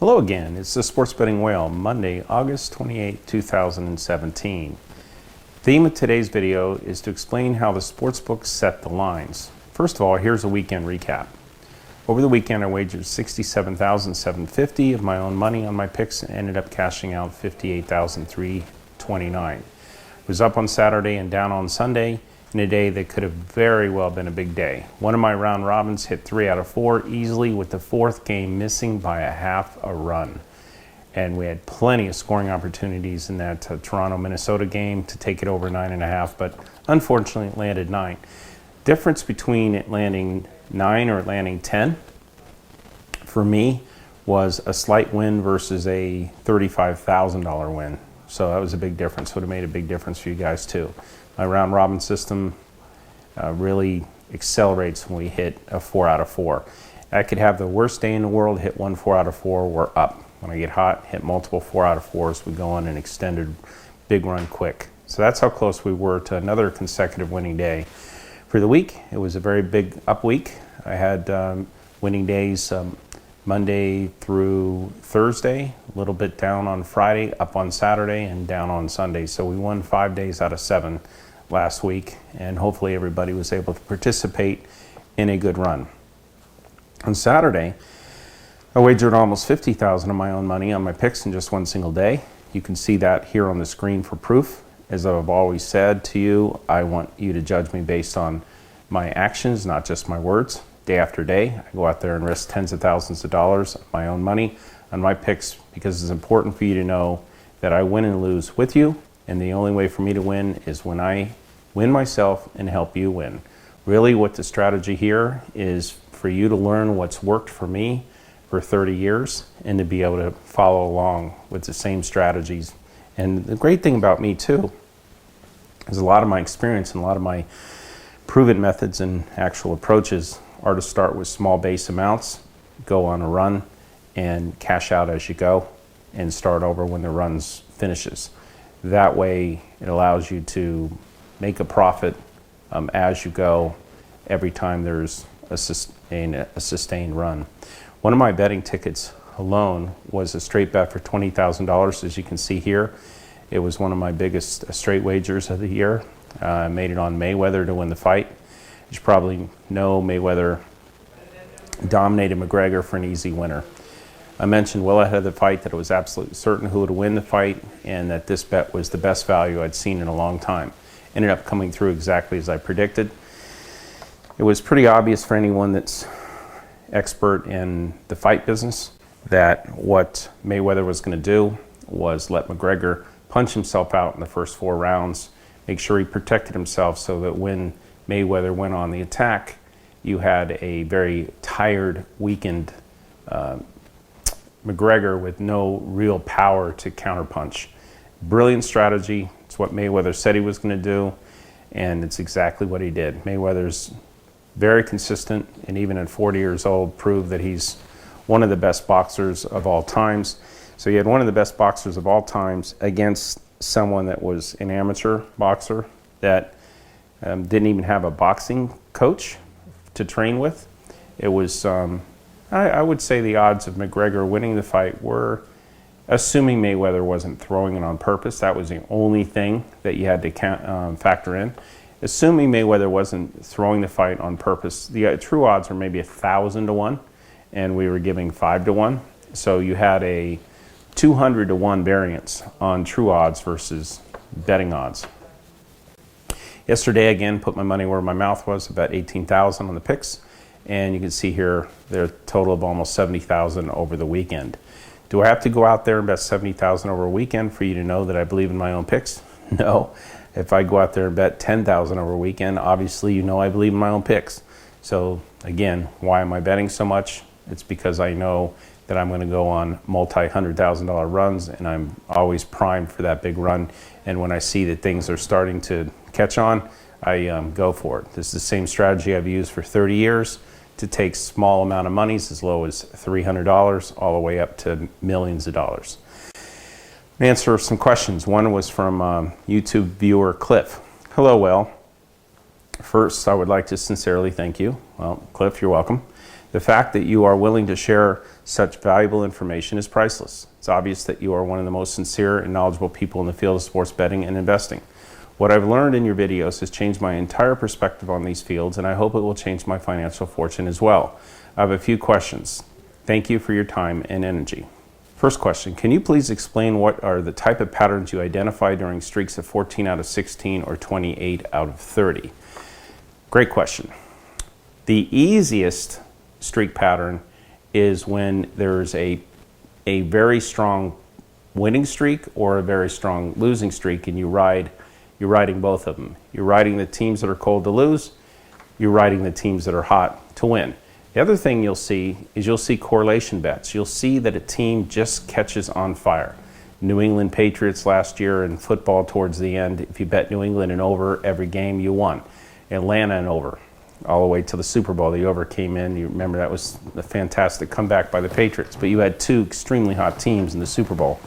Hello again, it's the Sports Betting Whale, Monday, August 28, 2017. Theme of today's video is to explain how the Sportsbooks set the lines. First of all, here's a weekend recap. Over the weekend, I wagered $67,750 of my own money on my picks and ended up cashing out $58,329. I was up on Saturday and down on Sunday in a day that could have very well been a big day. One of my round robins hit 3 out of 4 easily, with the fourth game missing by a half a run. And we had plenty of scoring opportunities in that Toronto-Minnesota game to take it over 9.5, but unfortunately it landed 9. Difference between it landing 9 or it landing 10 for me was a slight win versus a $35,000 win. So that was a big difference. Would have made a big difference for you guys too. My round robin system really accelerates when we hit a 4 out of 4. I could have the worst day in the world, hit 1 4 out of 4, we're up. When I get hot, hit multiple 4 out of 4s, we go on an extended big run quick. So that's how close we were to another consecutive winning day. For the week, it was a very big up week. I had winning days Monday through Thursday, a little bit down on Friday, up on Saturday, and down on Sunday. So we won 5 days out of 7 last week, and hopefully everybody was able to participate in a good run. On Saturday, I wagered almost $50,000 of my own money on my picks in just one single day. You can see that here on the screen for proof. As I've always said to you, I want you to judge me based on my actions, not just my words. Day after day, I go out there and risk tens of thousands of dollars of my own money on my picks because it's important for you to know that I win and lose with you, and the only way for me to win is when I win myself and help you win. Really what the strategy here is for you to learn what's worked for me for 30 years and to be able to follow along with the same strategies. And the great thing about me too is a lot of my experience and a lot of my proven methods and actual approaches are to start with small base amounts, go on a run, and cash out as you go, and start over when the run finishes. That way, it allows you to make a profit as you go every time there's a sustained run. One of my betting tickets alone was a straight bet for $20,000, as you can see here. It was one of my biggest straight wagers of the year. I made it on Mayweather to win the fight. As you probably know, Mayweather dominated McGregor for an easy winner. I mentioned well ahead of the fight that it was absolutely certain who would win the fight and that this bet was the best value I'd seen in a long time. Ended up coming through exactly as I predicted. It was pretty obvious for anyone that's expert in the fight business that what Mayweather was going to do was let McGregor punch himself out in the first 4 rounds, make sure he protected himself so that when Mayweather went on the attack, you had a very tired, weakened McGregor with no real power to counterpunch. Brilliant strategy. It's what Mayweather said he was going to do, and it's exactly what he did. Mayweather's very consistent, and even at 40 years old, proved that he's one of the best boxers of all times. So you had one of the best boxers of all times against someone that was an amateur boxer that didn't even have a boxing coach to train with. It was, I would say the odds of McGregor winning the fight were, assuming Mayweather wasn't throwing it on purpose, that was the only thing that you had to factor in. Assuming Mayweather wasn't throwing the fight on purpose, the true odds were maybe 1,000 to 1, and we were giving 5 to 1. So you had a 200 to 1 variance on true odds versus betting odds. Yesterday, again, put my money where my mouth was, about 18,000 on the picks, and you can see here they're a total of almost 70,000 over the weekend. Do I have to go out there and bet 70,000 over a weekend for you to know that I believe in my own picks? No. If I go out there and bet 10,000 over a weekend, obviously you know I believe in my own picks. So again, why am I betting so much? It's because I know that I'm going to go on multi-$100,000 runs, and I'm always primed for that big run. And when I see that things are starting to catch on, I go for it. This is the same strategy I've used for 30 years to take small amount of monies as low as $300 all the way up to millions of dollars. Answer some questions. One was from YouTube viewer Cliff. Hello, Will. First, I would like to sincerely thank you. Well, Cliff, you're welcome. The fact that you are willing to share such valuable information is priceless. It's obvious that you are one of the most sincere and knowledgeable people in the field of sports betting and investing. What I've learned in your videos has changed my entire perspective on these fields, and I hope it will change my financial fortune as well. I have a few questions. Thank you for your time and energy. First question, can you please explain what are the type of patterns you identify during streaks of 14 out of 16 or 28 out of 30? Great question. The easiest streak pattern is when there's a very strong winning streak or a very strong losing streak, and you're riding both of them. You're riding the teams that are cold to lose, you're riding the teams that are hot to win. The other thing you'll see correlation bets. You'll see that a team just catches on fire. New England Patriots last year in football towards the end, if you bet New England and over every game, you won. Atlanta and over, all the way to the Super Bowl. The over came in. You remember that was a fantastic comeback by the Patriots. But you had two extremely hot teams in the Super Bowl.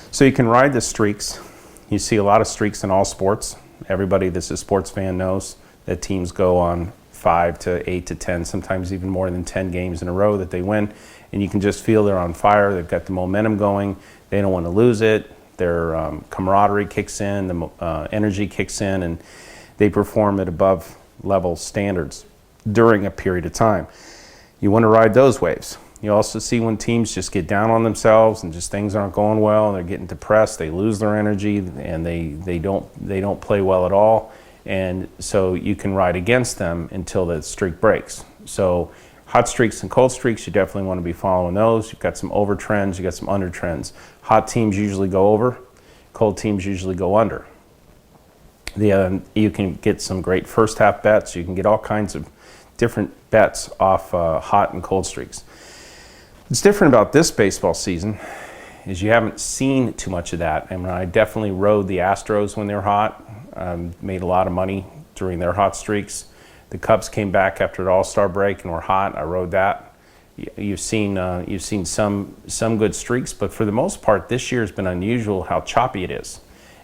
So you can ride the streaks. You see a lot of streaks in all sports. Everybody that's a sports fan knows that teams go on 5 to 8 to 10, sometimes even more than 10 games in a row that they win. And you can just feel they're on fire. They've got the momentum going. They don't want to lose it. Their camaraderie kicks in, the energy kicks in, and they perform at above level standards during a period of time. You want to ride those waves. You also see when teams just get down on themselves and just things aren't going well, and they're getting depressed, they lose their energy, and they don't play well at all. And so you can ride against them until the streak breaks. So hot streaks and cold streaks, you definitely want to be following those. You've got some over trends, you've got some under trends. Hot teams usually go over, cold teams usually go under. You can get some great first half bets. You can get all kinds of different bets off hot and cold streaks. What's different about this baseball season is you haven't seen too much of that. I mean, I definitely rode the Astros when they were hot. Made a lot of money during their hot streaks. The Cubs came back after the All-Star break and were hot. I rode that. You've seen some good streaks, but for the most part, this year has been unusual how choppy it is.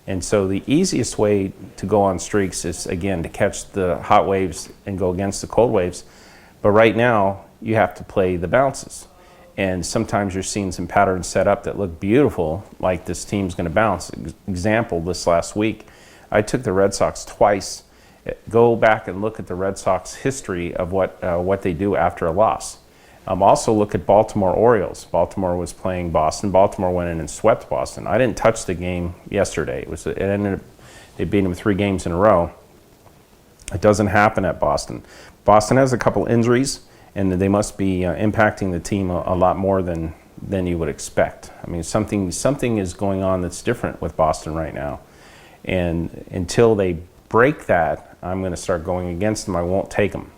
And so the easiest way to go on streaks is, again, to catch the hot waves and go against the cold waves. But right now, you have to play the bounces. And sometimes you're seeing some patterns set up that look beautiful, like this team's going to bounce. Example, this last week, I took the Red Sox twice. Go back and look at the Red Sox history of what they do after a loss. Also look at Baltimore Orioles. Baltimore was playing Boston. Baltimore went in and swept Boston. I didn't touch the game yesterday. It ended up, they beat them 3 games in a row. It doesn't happen at Boston. Boston has a couple injuries, and they must be impacting the team a lot more than you would expect. I mean, something is going on that's different with Boston right now. And until they break that, I'm going to start going against them. I won't take them.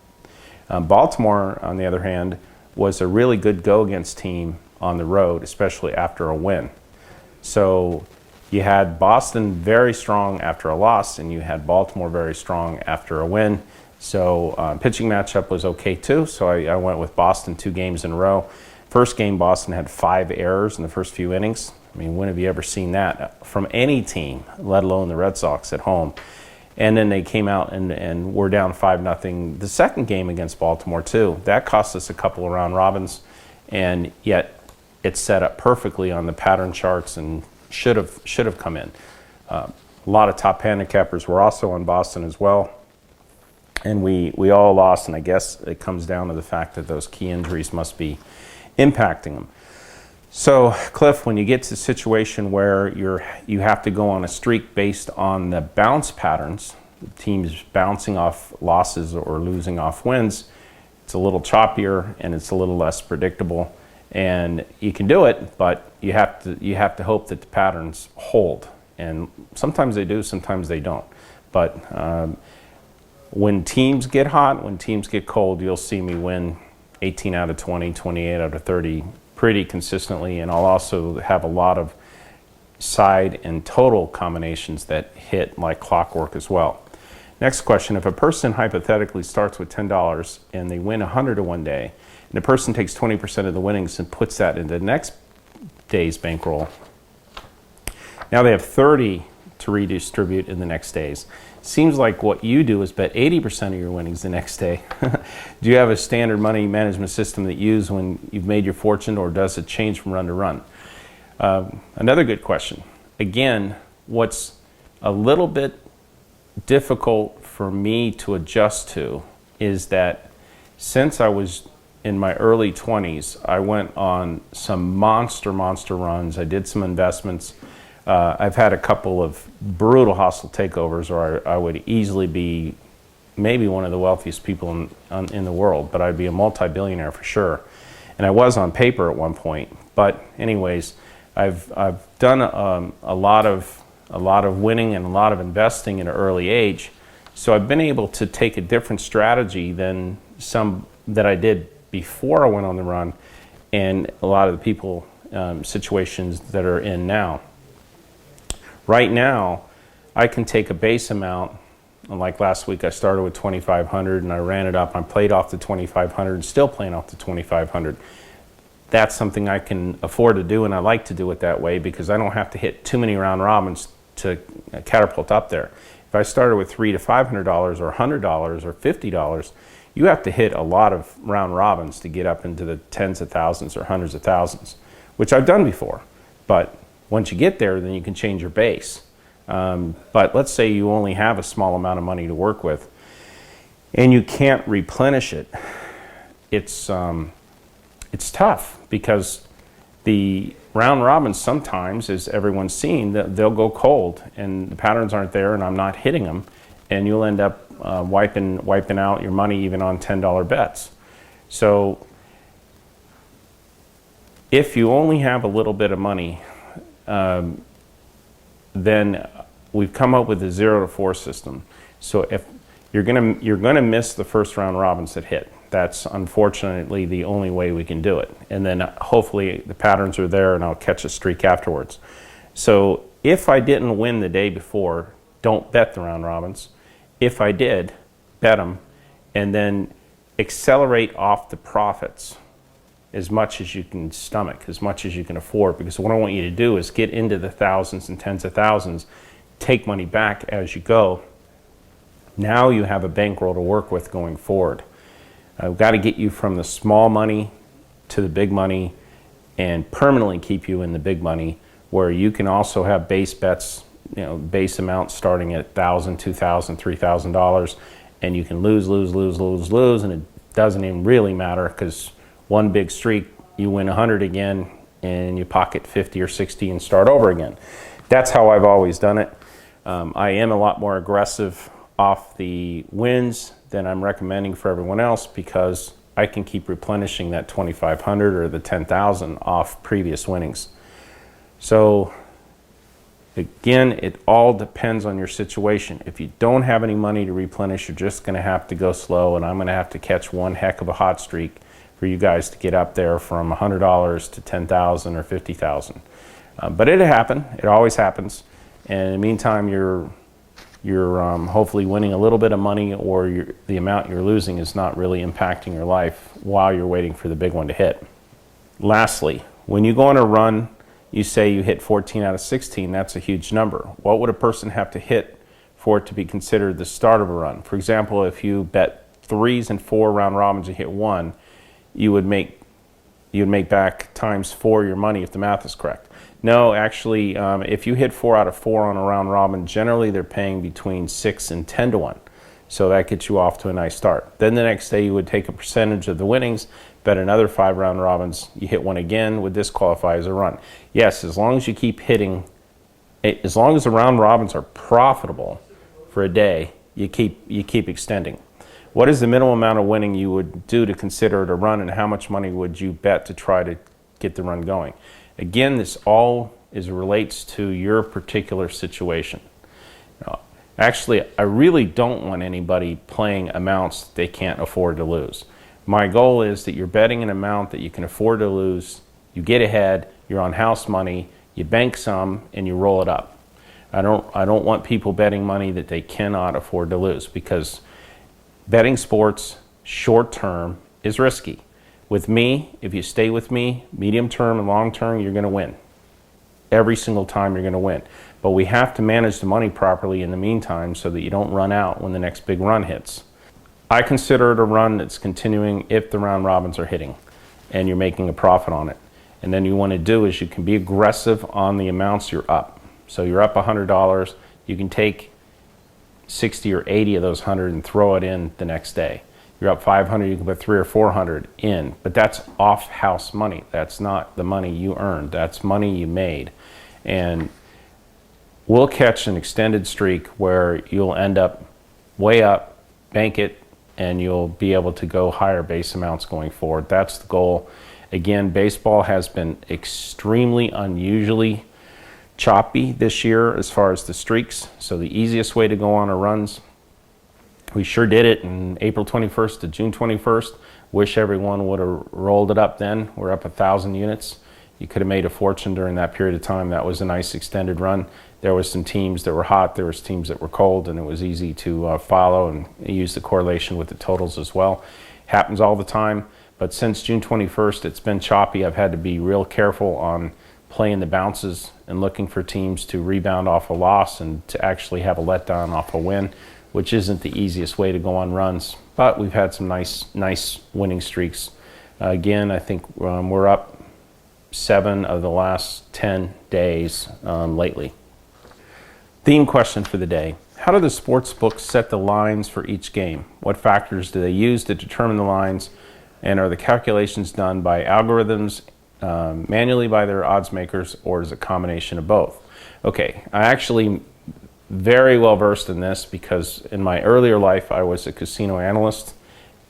Baltimore, on the other hand, was a really good go-against team on the road, especially after a win. So you had Boston very strong after a loss, and you had Baltimore very strong after a win. So pitching matchup was okay too, so I went with Boston 2 games in a row. First game, Boston had 5 errors in the first few innings. I mean, when have you ever seen that from any team, let alone the Red Sox at home? And then they came out and were down 5-0. The second game against Baltimore too, that cost us a couple of round robins, and yet it's set up perfectly on the pattern charts and should have come in. A lot of top handicappers were also on Boston as well, and we all lost. And I guess it comes down to the fact that those key injuries must be impacting them. So, Cliff, when you get to a situation where you have to go on a streak based on the bounce patterns, teams bouncing off losses or losing off wins, it's a little choppier and it's a little less predictable. And you can do it, but you have to hope that the patterns hold. And sometimes they do, sometimes they don't. But when teams get hot, when teams get cold, you'll see me win 18 out of 20, 28 out of 30 pretty consistently, and I'll also have a lot of side and total combinations that hit like clockwork as well. Next question, if a person hypothetically starts with $10 and they win 100 in one day, and the person takes 20% of the winnings and puts that into the next day's bankroll, now they have 30 to redistribute in the next days. Seems like what you do is bet 80% of your winnings the next day. Do you have a standard money management system that you use when you've made your fortune, or does it change from run to run? Another good question. Again, what's a little bit difficult for me to adjust to is that since I was in my early 20s, I went on some monster runs. I did some investments. I've had a couple of brutal hostile takeovers, or I would easily be maybe one of the wealthiest people in the world, but I'd be a multi-billionaire for sure. And I was on paper at one point. But anyways, I've done a lot of winning and a lot of investing at an early age. So I've been able to take a different strategy than some that I did before I went on the run, and a lot of the people situations that are in now. Right now, I can take a base amount, like last week I started with 2,500 and I ran it up. I played off the 2,500 and still playing off the 2,500. That's something I can afford to do, and I like to do it that way because I don't have to hit too many round robins to catapult up there. If I started with $300 to $500 or $100 or $50, you have to hit a lot of round robins to get up into the tens of thousands or hundreds of thousands, which I've done before. But once you get there, then you can change your base. But let's say you only have a small amount of money to work with and you can't replenish it. It's tough because the round robins sometimes, as everyone's seen, they'll go cold and the patterns aren't there and I'm not hitting them, and you'll end up wiping out your money even on $10 bets. So if you only have a little bit of money, then we've come up with a 0 to 4 system. So if you're gonna miss the first round robins that hit. That's unfortunately the only way we can do it. And then hopefully the patterns are there and I'll catch a streak afterwards. So if I didn't win the day before, don't bet the round robins. If I did, bet them, and then accelerate off the profits as much as you can stomach, as much as you can afford, because what I want you to do is get into the thousands and tens of thousands, take money back as you go. Now you have a bankroll to work with going forward. I've got to get you from the small money to the big money and permanently keep you in the big money, where you can also have base bets, base amounts starting at $1,000, $2,000, $3,000, and you can lose, and it doesn't even really matter because one big streak, you win 100 again, and you pocket 50 or 60 and start over again. That's how I've always done it. I am a lot more aggressive off the wins than I'm recommending for everyone else because I can keep replenishing that 2,500 or the 10,000 off previous winnings. So again, it all depends on your situation. If you don't have any money to replenish, you're just going to have to go slow, and I'm going to have to catch one heck of a hot streak for you guys to get up there from $100 to 10,000 or 50,000. But it'll happen. It always happens. And in the meantime, you're hopefully winning a little bit of money, or the amount you're losing is not really impacting your life while you're waiting for the big one to hit. Lastly, when you go on a run, you say you hit 14 out of 16, that's a huge number. What would a person have to hit for it to be considered the start of a run? For example, if you bet 3s and 4 round robins and hit 1, you would make back times 4 your money if the math is correct. No, actually, if you hit 4 out of 4 on a round robin, generally they're paying between 6 and 10 to 1. So that gets you off to a nice start. Then the next day you would take a percentage of the winnings, bet another 5 round robins, you hit 1 again, would disqualify as a run. Yes, as long as you keep hitting, as long as the round robins are profitable for a day, you keep extending. What is the minimum amount of winning you would do to consider it a run, and how much money would you bet to try to get the run going? Again, this all relates to your particular situation. Actually, I really don't want anybody playing amounts they can't afford to lose. My goal is that you're betting an amount that you can afford to lose, you get ahead, you're on house money, you bank some, and you roll it up. I don't want people betting money that they cannot afford to lose, because betting sports short term is risky. With me, if you stay with me, medium term and long term, you're going to win. every single time you're going to win. But we have to manage the money properly in the meantime so that you don't run out when the next big run hits. I consider it a run that's continuing if the round robins are hitting and you're making a profit on it. And then you want to do is you can be aggressive on the amounts you're up. So you're up $100, you can take 60 or 80 of those 100 and throw it in the next day. You're up 500, you can put 300 or 400 in, but that's off house money. That's not the money you earned. That's money you made. And we'll catch an extended streak where you'll end up way up, bank it, and you'll be able to go higher base amounts going forward. That's the goal. Again, baseball has been extremely unusually choppy this year as far as the streaks. So the easiest way to go on are runs. We sure did it in April 21st to June 21st. Wish everyone would have rolled it up then. We're up 1,000 units. You could have made a fortune during that period of time. That was a nice extended run. There was some teams that were hot, there was teams that were cold, and it was easy to follow and use the correlation with the totals as well. Happens all the time, but since June 21st, it's been choppy. I've had to be real careful on playing the bounces and looking for teams to rebound off a loss and to actually have a letdown off a win, which isn't the easiest way to go on runs. But we've had some nice winning streaks. Again, I think we're up 7 of the last 10 days lately. Theme question for the day. How do the sports books set the lines for each game? What factors do they use to determine the lines? And are the calculations done by algorithms, manually by their odds makers, or is it a combination of both? Okay, I actually very well versed in this because in my earlier life I was a casino analyst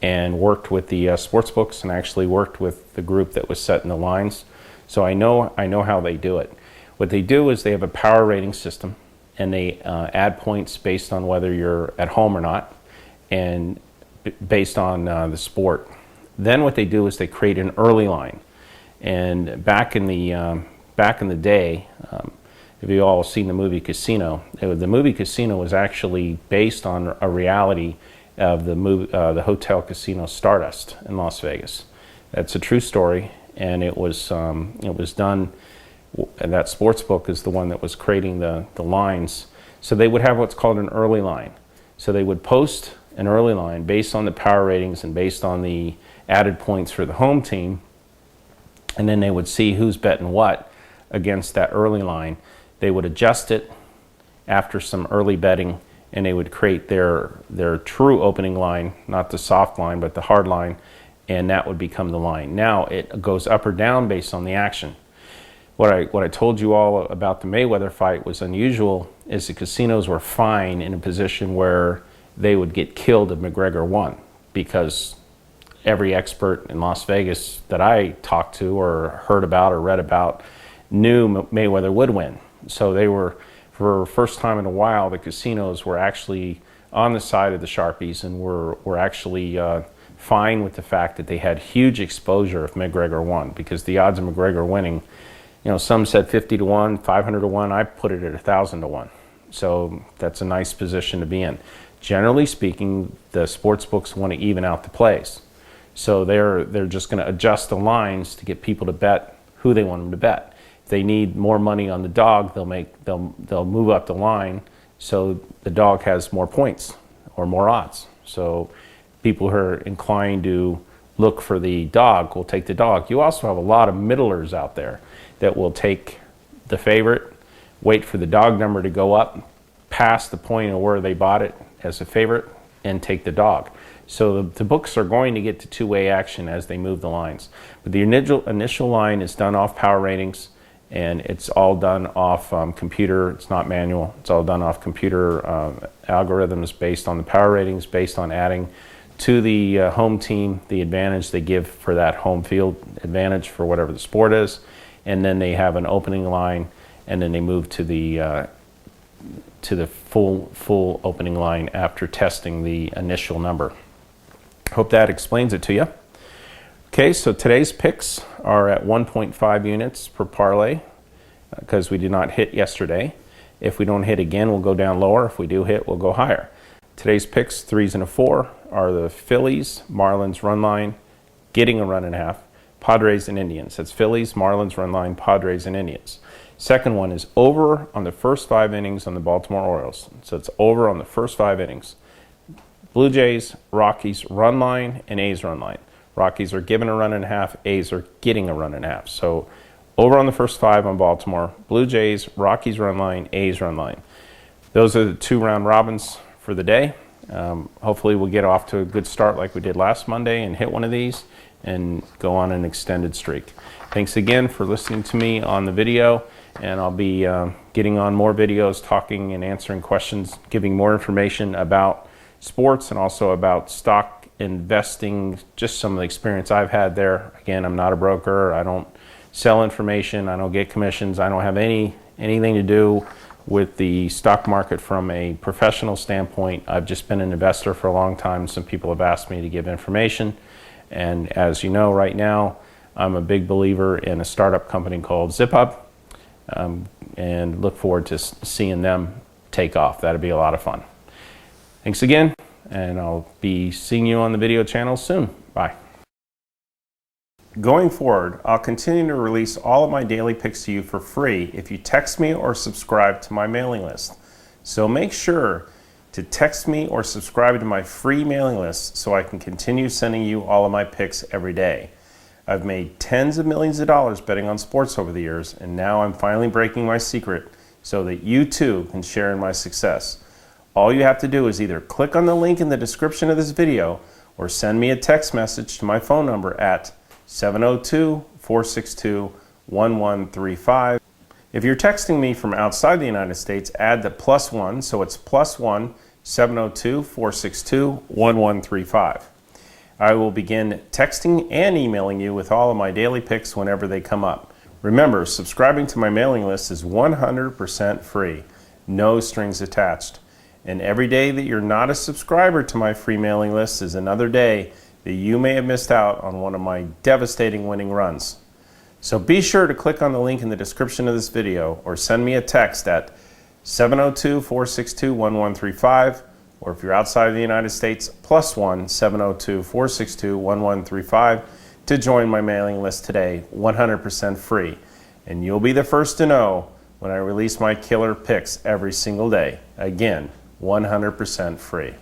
and worked with the sports books and actually worked with the group that was setting the lines. So I know how they do it. What they do is they have a power rating system, and they add points based on whether you're at home or not, and based on the sport. Then what they do is they create an early line. And back in the day, if you all seen the movie Casino, the movie Casino was actually based on a reality of the hotel casino Stardust in Las Vegas. That's a true story, and it was done. And that sports book is the one that was creating the lines. So they would have what's called an early line. So they would post an early line based on the power ratings and based on the added points for the home team, and then they would see who's betting what against that early line. They would adjust it after some early betting, and they would create their true opening line, not the soft line, but the hard line, and that would become the line. Now it goes up or down based on the action. What I told you all about the Mayweather fight was unusual, is the casinos were fine in a position where they would get killed if McGregor won, because every expert in Las Vegas that I talked to or heard about or read about knew Mayweather would win. So they were, for the first time in a while, the casinos were actually on the side of the Sharpies and were actually fine with the fact that they had huge exposure if McGregor won, because the odds of McGregor winning, some said 50 to 1, 500 to 1. I put it at 1,000 to 1. So that's a nice position to be in. Generally speaking, the sports books want to even out the plays. So they're just going to adjust the lines to get people to bet who they want them to bet. If they need more money on the dog, they'll move up the line so the dog has more points or more odds. So people who are inclined to look for the dog will take the dog. You also have a lot of middlers out there that will take the favorite, wait for the dog number to go up past the point of where they bought it as a favorite, and take the dog. So the books are going to get to two-way action as they move the lines. But the initial line is done off power ratings, and it's all done off computer. It's not manual. It's all done off computer algorithms based on the power ratings, based on adding to the home team the advantage they give for that home field advantage for whatever the sport is. And then they have an opening line, and then they move to the full opening line after testing the initial number. Hope that explains it to you. Okay, so today's picks are at 1.5 units per parlay because we did not hit yesterday. If we don't hit again, we'll go down lower. If we do hit, we'll go higher. Today's picks, 3s and a 4, are the Phillies, Marlins run line, getting a run and a half, Padres and Indians. That's Phillies, Marlins run line, Padres and Indians. Second one is over on the first 5 innings on the Baltimore Orioles. So it's over on the first 5 innings. Blue Jays, Rockies run line, and A's run line. Rockies are given a run and a half, A's are getting a run and a half. So over on the first 5 on Baltimore, Blue Jays, Rockies run line, A's run line. Those are the 2 round robins for the day. Hopefully we'll get off to a good start like we did last Monday and hit one of these and go on an extended streak. Thanks again for listening to me on the video, and I'll be getting on more videos, talking and answering questions, giving more information about sports and also about stock investing, just some of the experience I've had there. Again, I'm not a broker. I don't sell information. I don't get commissions. I don't have anything to do with the stock market from a professional standpoint. I've just been an investor for a long time. Some people have asked me to give information. And as you know, right now, I'm a big believer in a startup company called ZipHub, and look forward to seeing them take off. That'll be a lot of fun. Thanks again, and I'll be seeing you on the video channel soon. Bye. Going forward, I'll continue to release all of my daily picks to you for free if you text me or subscribe to my mailing list. So make sure to text me or subscribe to my free mailing list so I can continue sending you all of my picks every day. I've made tens of millions of dollars betting on sports over the years, and now I'm finally breaking my secret so that you too can share in my success. All you have to do is either click on the link in the description of this video or send me a text message to my phone number at 702-462-1135. If you're texting me from outside the United States, add the +1, so it's +1 702-462-1135. I will begin texting and emailing you with all of my daily picks whenever they come up. Remember, subscribing to my mailing list is 100% free, no strings attached. And every day that you're not a subscriber to my free mailing list is another day that you may have missed out on one of my devastating winning runs. So be sure to click on the link in the description of this video or send me a text at 702-462-1135, or if you're outside of the United States, +1 702-462-1135 to join my mailing list today, 100% free. And you'll be the first to know when I release my killer picks every single day. Again, 100% free.